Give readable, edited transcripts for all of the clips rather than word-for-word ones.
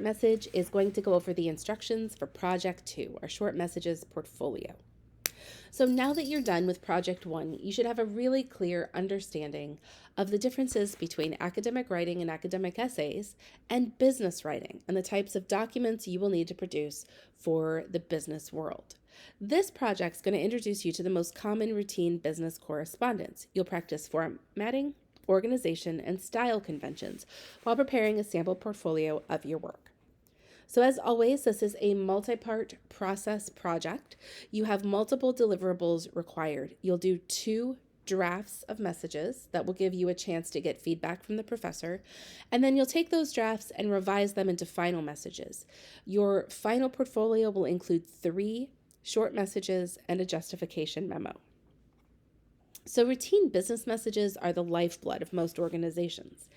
Message is going to go over the instructions for Project 2, our short messages portfolio. So now that you're done with Project 1, you should have a really clear understanding of the differences between academic writing and academic essays and business writing and the types of documents you will need to produce for the business world. This project is going to introduce you to the most common routine business correspondence. You'll practice formatting, organization, and style conventions while preparing a sample portfolio of your work. So as always, this is a multi-part process project. You have multiple deliverables required. You'll do 2 drafts of messages that will give you a chance to get feedback from the professor, and then you'll take those drafts and revise them into final messages. Your final portfolio will include 3 short messages and a justification memo. So routine business messages are the lifeblood of most organizations.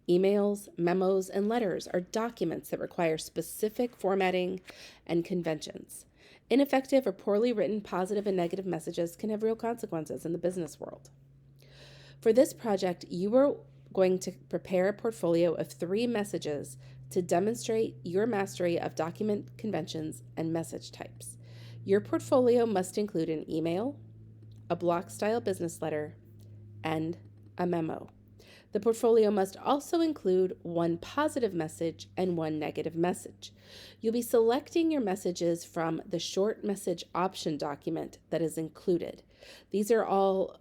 Emails, memos, and letters are documents that require specific formatting and conventions. Ineffective or poorly written positive and negative messages can have real consequences in the business world. For this project, you are going to prepare a portfolio of 3 messages to demonstrate your mastery of document conventions and message types. Your portfolio must include an email, a block-style business letter, and a memo. The portfolio must also include 1 positive message and 1 negative message. You'll be selecting your messages from the short message option document that is included. These are all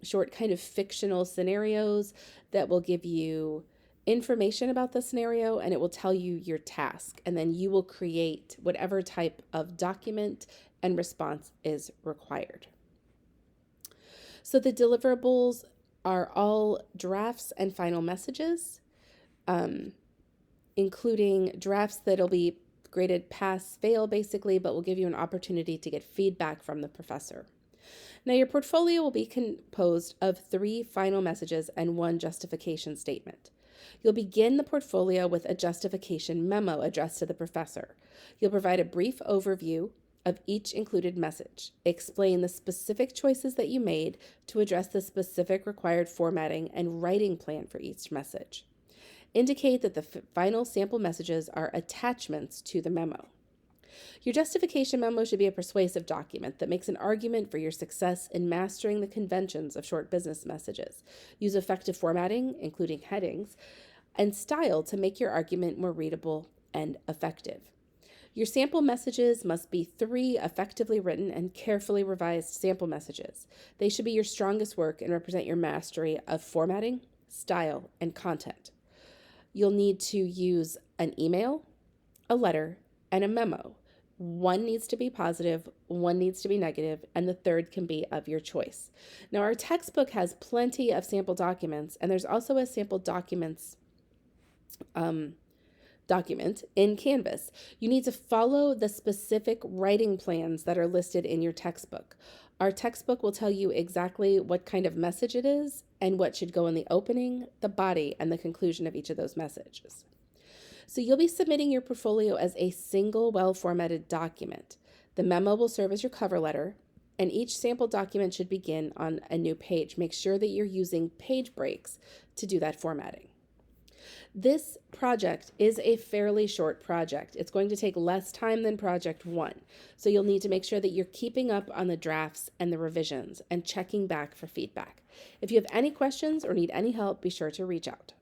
short kind of fictional scenarios that will give you information about the scenario, and it will tell you your task, and then you will create whatever type of document and response is required. So the deliverables are all drafts and final messages, including drafts that'll be graded pass, fail basically, but will give you an opportunity to get feedback from the professor. Now your portfolio will be composed of 3 final messages and 1 justification statement. You'll begin the portfolio with a justification memo addressed to the professor. You'll provide a brief overview of each included message. Explain the specific choices that you made to address the specific required formatting and writing plan for each message. Indicate that the final sample messages are attachments to the memo. Your justification memo should be a persuasive document that makes an argument for your success in mastering the conventions of short business messages. Use effective formatting, including headings, and style to make your argument more readable and effective. Your sample messages must be 3 effectively written and carefully revised sample messages. They should be your strongest work and represent your mastery of formatting, style, and content. You'll need to use an email, a letter, and a memo. 1 needs to be positive, 1 needs to be negative, and the 3rd can be of your choice. Now, our textbook has plenty of sample documents, and there's also a sample documents document in Canvas. You need to follow the specific writing plans that are listed in your textbook. Our textbook will tell you exactly what kind of message it is and what should go in the opening, the body, and the conclusion of each of those messages. So you'll be submitting your portfolio as a single well-formatted document. The memo will serve as your cover letter, and each sample document should begin on a new page. Make sure that you're using page breaks to do that formatting. This project is a fairly short project. It's going to take less time than Project 1, so you'll need to make sure that you're keeping up on the drafts and the revisions and checking back for feedback. If you have any questions or need any help, be sure to reach out.